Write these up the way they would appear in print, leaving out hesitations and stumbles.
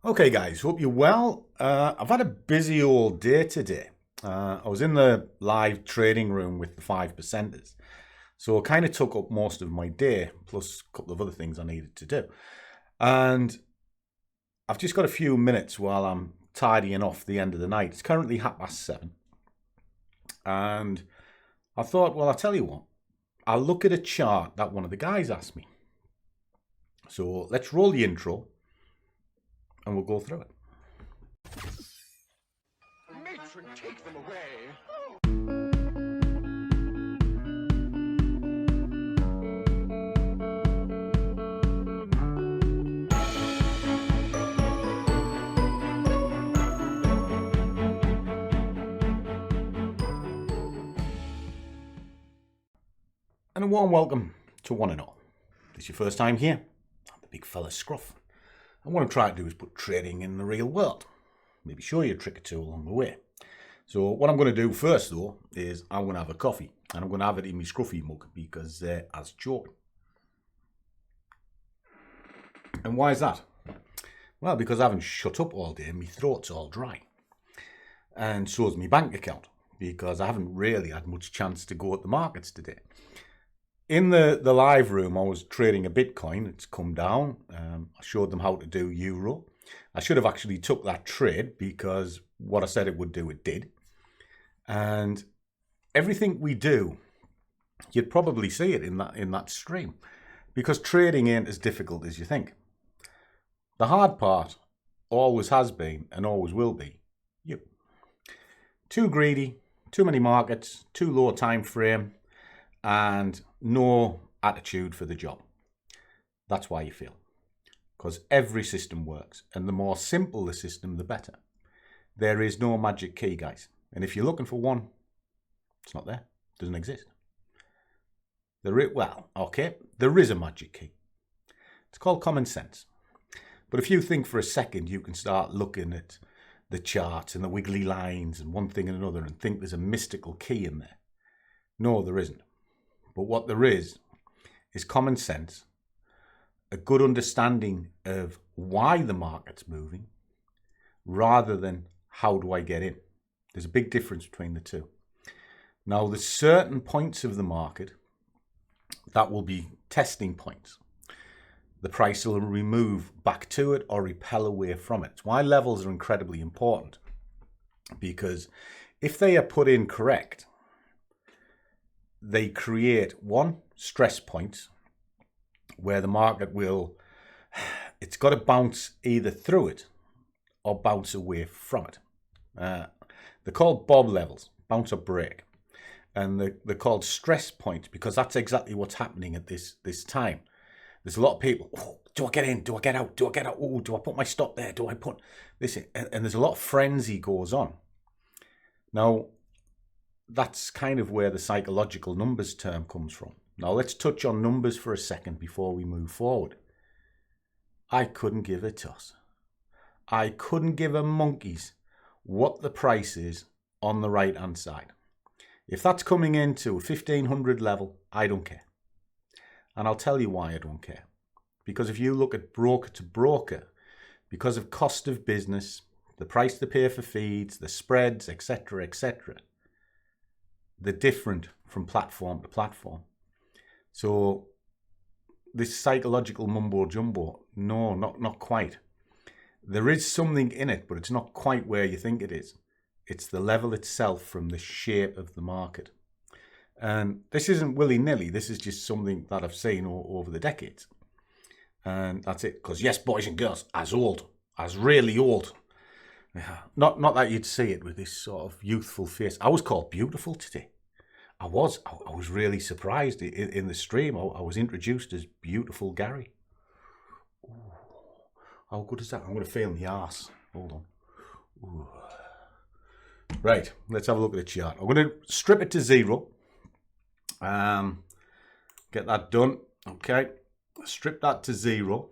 Okay guys, hope you're well. I've had a busy all day today. I was in the live trading room with the 5%ers. So it kind of took up most of my day, plus a couple of other things I needed to do. And I've just got a few minutes while I'm tidying off the end of the night. It's currently 7:30. And I thought, well, I'll tell you what. I'll look at a chart that one of the guys asked me. So let's roll the intro and we'll go through it. Matron, take them away. And a warm welcome to one and all. If this is your first time here, I'm the big fella Scruff. And what I'm trying to do is put trading in the real world. Maybe show you a trick or two along the way. So what I'm going to do first though is I'm going to have a coffee. And I'm going to have it in my scruffy mug because as choking. And why is that? Well, because I haven't shut up all day and my throat's all dry. And so's my bank account because I haven't really had much chance to go at the markets today. In the live room, I was trading a Bitcoin. It's come down. I showed them how to do Euro. I should have actually took that trade because what I said it would do, it did. And everything we do, you'd probably see it in that stream because trading ain't as difficult as you think. The hard part always has been and always will be you. Too greedy, too many markets, too low time frame, and no attitude for the job. That's why you fail. Because every system works, and the more simple the system, the better. There is no magic key, guys. And if you're looking for one, it's not there. It doesn't exist. There is a magic key. It's called common sense. But if you think for a second, you can start looking at the charts and the wiggly lines and one thing and another and think there's a mystical key in there. No, there isn't. But what there is common sense, a good understanding of why the market's moving, rather than how do I get in. There's a big difference between the two. Now, there's certain points of the market that will be testing points. The price will move back to it or repel away from it. It's why levels are incredibly important. Because if they are put in correct, they create stress points where the market it's got to bounce either through it or bounce away from it. They're called bob levels, bounce or break. And they're called stress points because that's exactly what's happening at this time. There's a lot of people, do I get in? Do I get out? Do I get out? Oh, do I put my stop there? Do I put this in? And there's a lot of frenzy goes on. Now, that's kind of where the psychological numbers term comes from. Now, let's touch on numbers for a second before we move forward. I couldn't give a toss. I couldn't give a monkey's what the price is on the right-hand side. If that's coming into a 1500 level, I don't care. And I'll tell you why I don't care. Because if you look at broker to broker, because of cost of business, the price they pay for feeds, the spreads, etc., they're different from platform to platform. So this psychological mumbo jumbo, no, not quite. There is something in it, but it's not quite where you think it is. It's the level itself from the shape of the market. And this isn't willy-nilly. This is just something that I've seen over the decades. And that's it. Because yes, boys and girls, as really old. Not that you'd see it with this sort of youthful face. I was called beautiful today. I was really surprised in the stream. I was introduced as beautiful Gary. Ooh, how good is that? I'm going to feel in the arse. Hold on. Ooh. Right, let's have a look at the chart. I'm going to strip it to 0. Get that done. Okay, strip that to 0.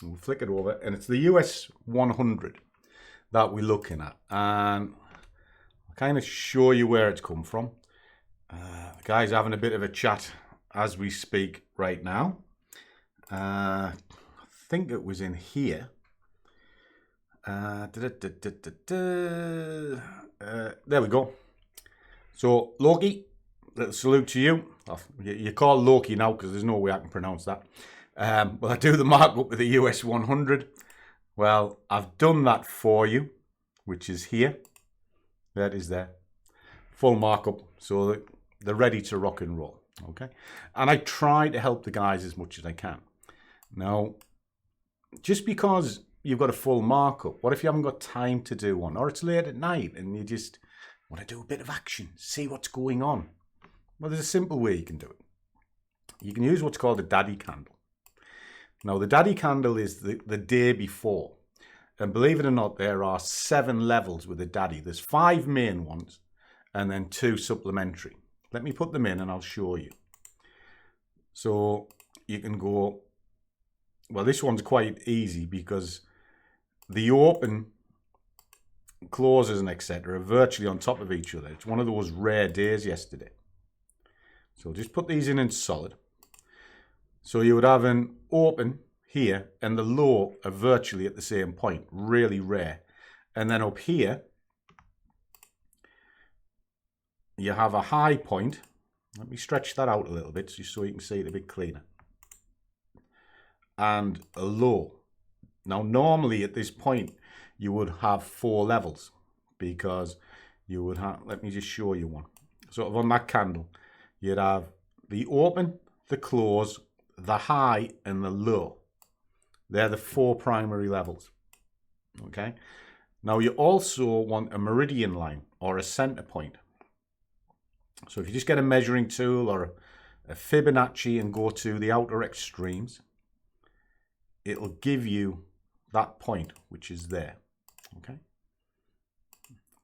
We'll flick it over, and it's the US 100 that we're looking at. And I'll kind of show you where it's come from. The guy's having a bit of a chat as we speak right now. I think it was in here. There we go. So Loki, little salute to you. You call Loki now because there's no way I can pronounce that. But I do the markup with the US 100. Well, I've done that for you, which is here. That is there. Full markup, so that they're ready to rock and roll. Okay, and I try to help the guys as much as I can. Now, just because you've got a full markup, what if you haven't got time to do one, or it's late at night and you just want to do a bit of action, see what's going on? Well, there's a simple way you can do it. You can use what's called a daddy candle. Now, the daddy candle is the day before, and believe it or not, there are 7 levels with a daddy. There's 5 main ones and then 2 supplementary. Let me put them in and I'll show you. So you can go, well, this one's quite easy because the open, closes and etc. are virtually on top of each other. It's one of those rare days yesterday. So just put these in solid. So you would have an open here and the low are virtually at the same point. Really rare. And then up here, you have a high point. Let me stretch that out a little bit just so you can see it a bit cleaner. And a low. Now, normally at this point, you would have 4 levels because you would have, let me just show you one. Sort of on that candle, you'd have the open, the close, the high, and the low. They're the 4 primary levels. Okay. Now, you also want a meridian line or a center point. So if you just get a measuring tool or a Fibonacci and go to the outer extremes, it'll give you that point, which is there. Okay.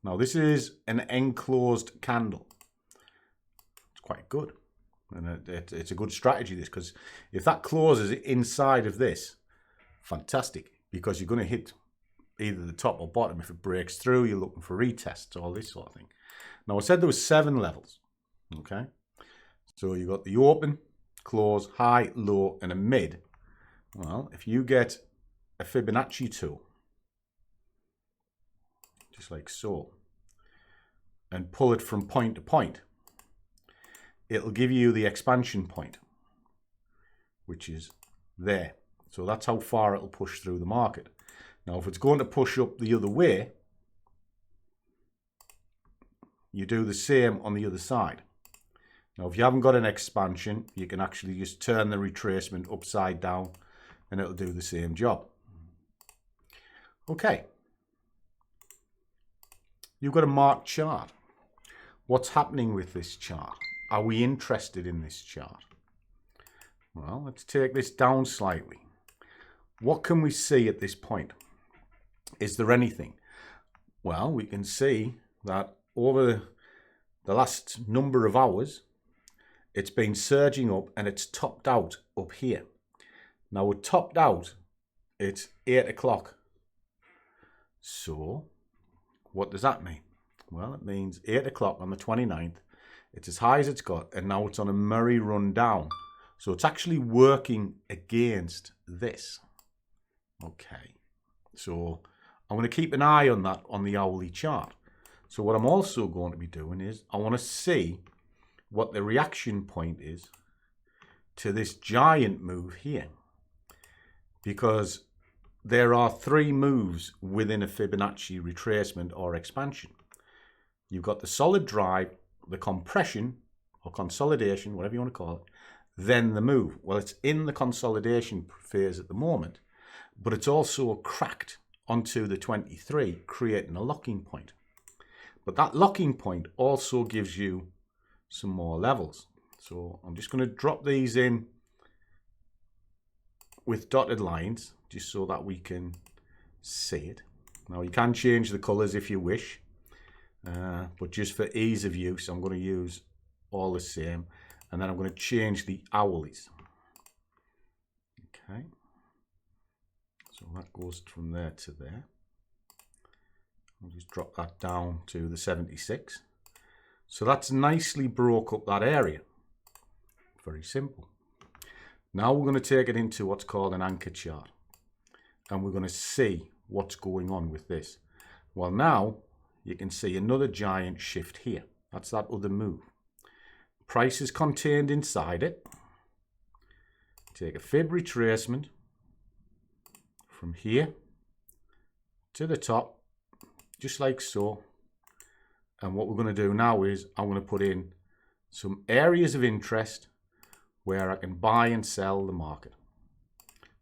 Now this is an enclosed candle. It's quite good. And it's a good strategy, this, because if that closes inside of this, fantastic, because you're going to hit either the top or bottom. If it breaks through, you're looking for retests, all this sort of thing. Now I said there was 7 levels. Okay, so you got the open, close, high, low, and a mid. Well, if you get a Fibonacci tool, just like so, and pull it from point to point, it'll give you the expansion point, which is there. So that's how far it'll push through the market. Now, if it's going to push up the other way, you do the same on the other side. Now, if you haven't got an expansion, you can actually just turn the retracement upside down and it'll do the same job. Okay. You've got a marked chart. What's happening with this chart? Are we interested in this chart? Well, let's take this down slightly. What can we see at this point? Is there anything? Well, we can see that over the last number of hours, it's been surging up and it's topped out up here. Now it topped out, it's 8 o'clock. So what does that mean? Well, it means 8 o'clock on the 29th. It's as high as it's got, and now it's on a merry run down. So it's actually working against this. Okay, so I'm going to keep an eye on that on the hourly chart. So what I'm also going to be doing is I want to see what the reaction point is to this giant move here. Because there are 3 moves within a Fibonacci retracement or expansion. You've got the solid drive, the compression or consolidation, whatever you want to call it, then the move. Well, it's in the consolidation phase at the moment, but it's also cracked onto the 23, creating a locking point. But that locking point also gives you some more levels. So I'm just going to drop these in with dotted lines just so that we can see it. Now you can change the colors if you wish, but just for ease of use I'm going to use all the same, and then I'm going to change the hourlies. Okay, so that goes from there to there. I'll just drop that down to the 76. So that's nicely broke up that area. Very simple. Now we're going to take it into what's called an anchor chart. And we're going to see what's going on with this. Well, now you can see another giant shift here. That's that other move. Price is contained inside it. Take a fib retracement from here to the top, just like so. And what we're going to do now is I'm going to put in some areas of interest where I can buy and sell the market.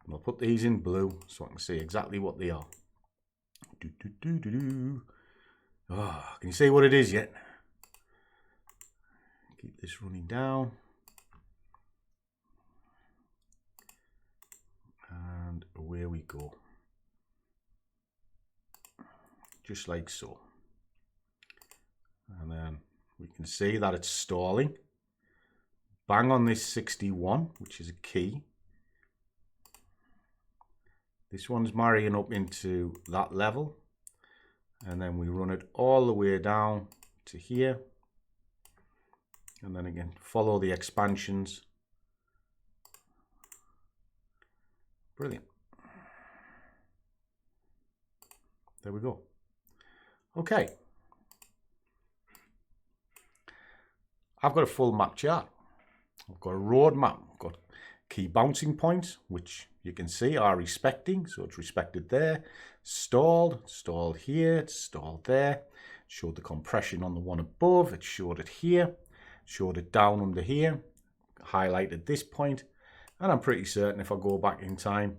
And I'll put these in blue so I can see exactly what they are. Oh, can you see what it is yet? Keep this running down. And away we go. Just like so. And then we can see that it's stalling. Bang on this 61, which is a key. This one's marrying up into that level. And then we run it all the way down to here. And then again, follow the expansions. Brilliant. There we go. Okay. I've got a full map chart. I've got a road map. I've got key bouncing points, which you can see are respecting. So it's respected there. Stalled. Stalled here. It's stalled there. It showed the compression on the one above. It showed it here. Showed it down under here. Highlighted this point. And I'm pretty certain if I go back in time,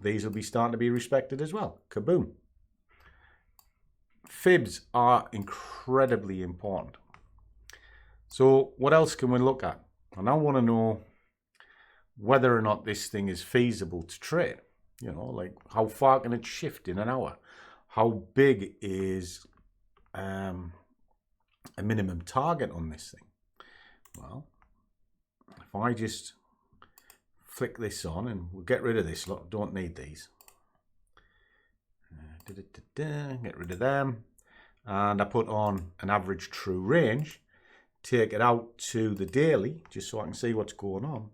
these will be starting to be respected as well. Kaboom. Fibs are incredibly important. So what else can we look at? And I want to know whether or not this thing is feasible to trade. You know, like how far can it shift in an hour? How big is a minimum target on this thing? Well, if I just flick this on and we'll get rid of this lot, don't need these. Get rid of them. And I put on an average true range. Take it out to the daily, just so I can see what's going on.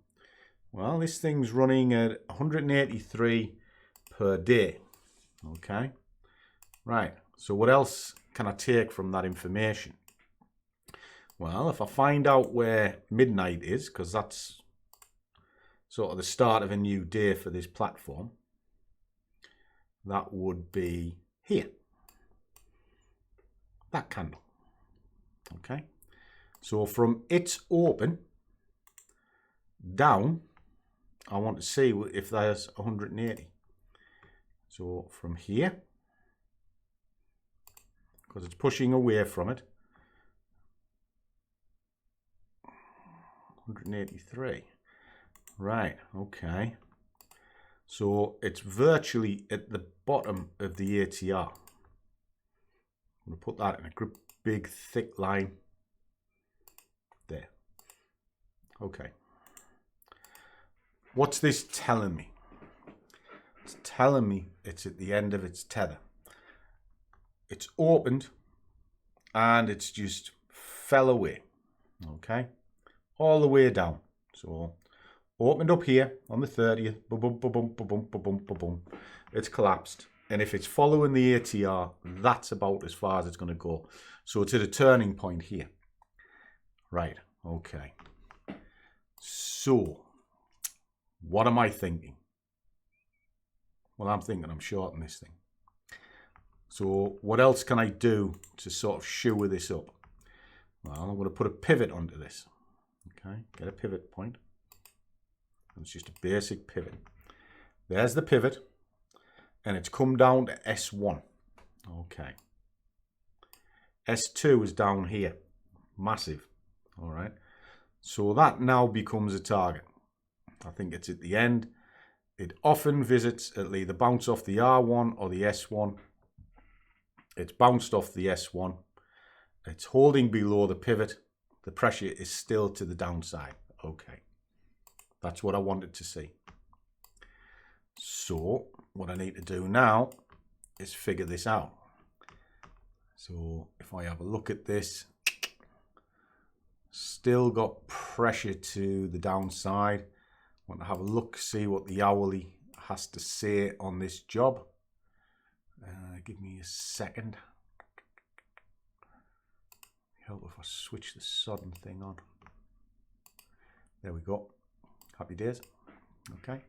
Well, this thing's running at 183 per day. Okay. Right. So what else can I take from that information? Well, if I find out where midnight is, because that's sort of the start of a new day for this platform, that would be here. That candle. Okay. So from its open down, I want to see if there's 180. So from here, because it's pushing away from it, 183. Right, okay. So it's virtually at the bottom of the ATR. I'm going to put that in a big thick line there. Okay. What's this telling me? It's telling me it's at the end of its tether. It's opened and it's just fell away. Okay. All the way down. So opened up here on the 30th. Boom, boom, boom, boom, boom, boom, boom, boom, boom. It's collapsed. And if it's following the ATR, that's about as far as it's going to go. So it's at a turning point here. Right. Okay. So what am I thinking? Well, I'm thinking I'm shorting this thing. So what else can I do to sort of shore this up? Well, I'm going to put a pivot onto this. Okay. Get a pivot point. It's just a basic pivot. There's the pivot. And it's come down to S1. Okay. S2 is down here. Massive. All right. So that now becomes a target. I think it's at the end. It often visits, it'll either bounce off the R1 or the S1. It's bounced off the S1. It's holding below the pivot. The pressure is still to the downside. Okay. That's what I wanted to see. So what I need to do now is figure this out. So if I have a look at this, still got pressure to the downside. Want to have a look, see what the hourly has to say on this job. give me a second. Help if I switch the sodden thing on. There we go. Happy days. Okay.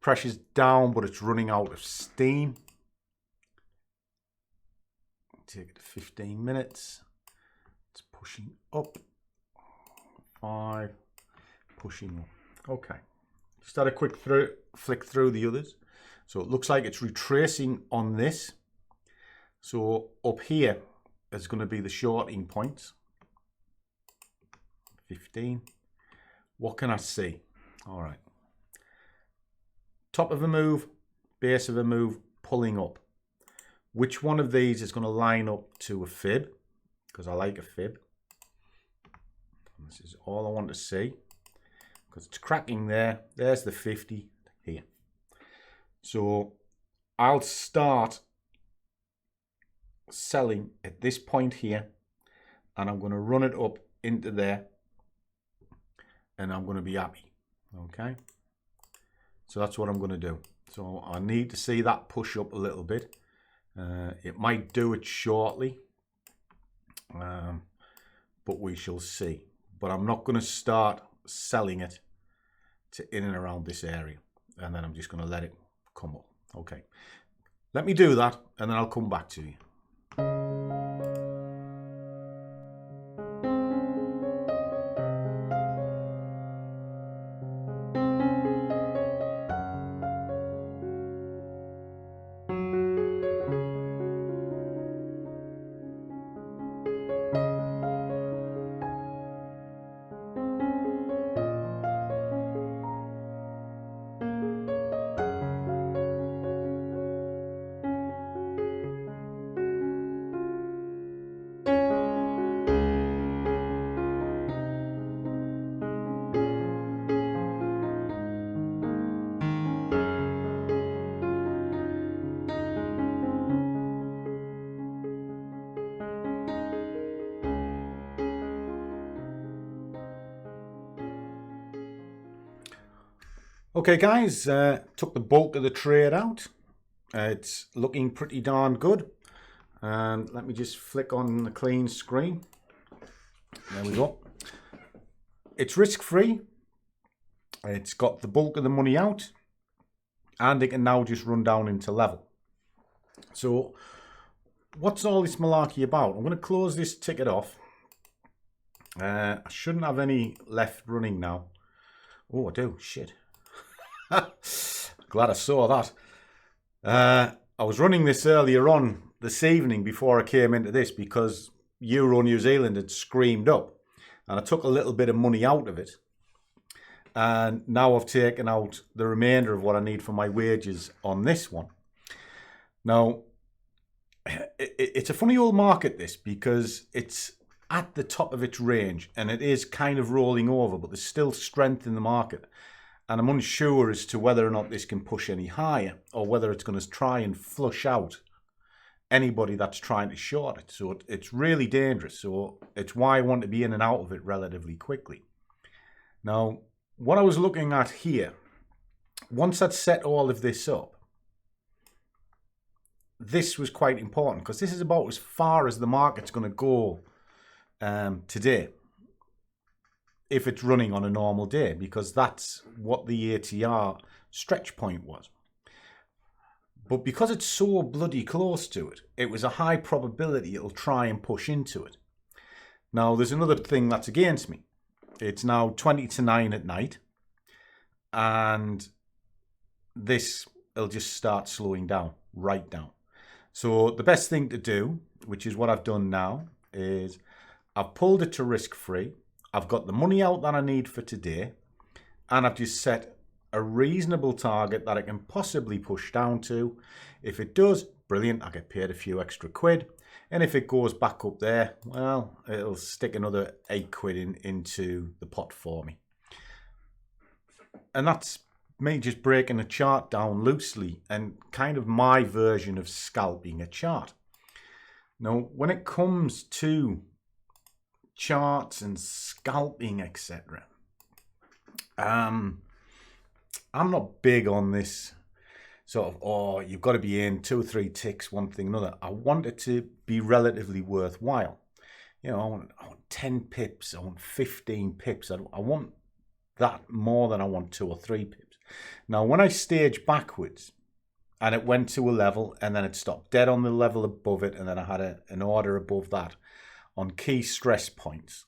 Pressure's down, but it's running out of steam. Take it to 15 minutes. It's pushing up. 5. Pushing up. Okay. Just had a quick flick through the others. So it looks like it's retracing on this. So up here is going to be the shorting points. 15. What can I see? All right. Top of a move, base of a move, pulling up. Which one of these is going to line up to a fib? Because I like a fib. And this is all I want to see. Because it's cracking there. There's the 50 here. So I'll start selling at this point here. And I'm going to run it up into there. And I'm going to be happy. Okay. So that's what I'm going to do. So I need to see that push up a little bit. It might do it shortly. But we shall see. But I'm not going to start selling it to in and around this area. And then I'm just going to let it come up. Okay. Let me do that and then I'll come back to you. Okay guys, took the bulk of the trade out. It's looking pretty darn good. And let me just flick on the clean screen. There we go. It's risk-free. It's got the bulk of the money out. And it can now just run down into level. So, what's all this malarkey about? I'm going to close this ticket off. I shouldn't have any left running now. Oh, I do. Shit. Glad I saw that. I was running this earlier on this evening before I came into this because Euro New Zealand had screamed up and I took a little bit of money out of it, and now I've taken out the remainder of what I need for my wages on this one. Now it's a funny old market, this, because it's at the top of its range and it is kind of rolling over, but there's still strength in the market. And I'm unsure as to whether or not this can push any higher or whether it's going to try and flush out anybody that's trying to short it. So it's really dangerous. So it's why I want to be in and out of it relatively quickly. Now, what I was looking at here, once I'd set all of this up, this was quite important because this is about as far as the market's going to go today. If it's running on a normal day, because that's what the ATR stretch point was. But because it's so bloody close to it, it was a high probability it'll try and push into it. Now, there's another thing that's against me. It's now 20 to 9 at night, and this will just start slowing down, right down. So the best thing to do, which is what I've done now, is I've pulled it to risk-free. I've got the money out that I need for today, and I've just set a reasonable target that I can possibly push down to. If it does, brilliant, I get paid a few extra quid. And if it goes back up there, well, it'll stick another 8 quid into the pot for me. And that's me just breaking a chart down loosely and kind of my version of scalping a chart. Now, when it comes to charts and scalping, etc., I'm not big on this sort of, oh, you've got to be in 2 or 3 ticks, one thing, another. I want it to be relatively worthwhile. You know, I want 10 pips, I want 15 pips. I want that more than I want 2 or 3 pips. Now, when I stage backwards and it went to a level and then it stopped dead on the level above it, and then I had an order above that on key stress points,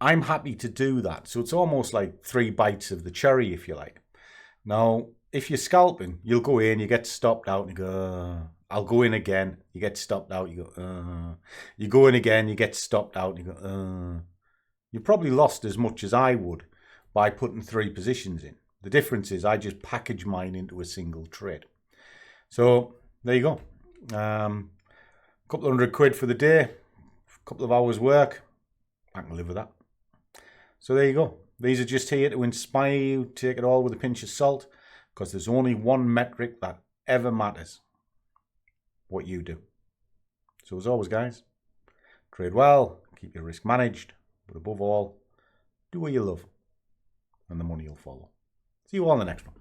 I'm happy to do that. So it's almost like 3 bites of the cherry, if you like. Now, if you're scalping, you'll go in, you get stopped out, and you go, I'll go in again. You get stopped out, you go, You go in again, you get stopped out, and you go, You probably lost as much as I would by putting 3 positions in. The difference is I just package mine into a single trade. So there you go. A couple of £100 for the day, a couple of hours work. I can live with that. So there you go. These are just here to inspire you. Take it all with a pinch of salt, because there's only one metric that ever matters: what you do. So as always, guys, trade well, keep your risk managed, but above all, do what you love, and the money will follow. See you all in the next one.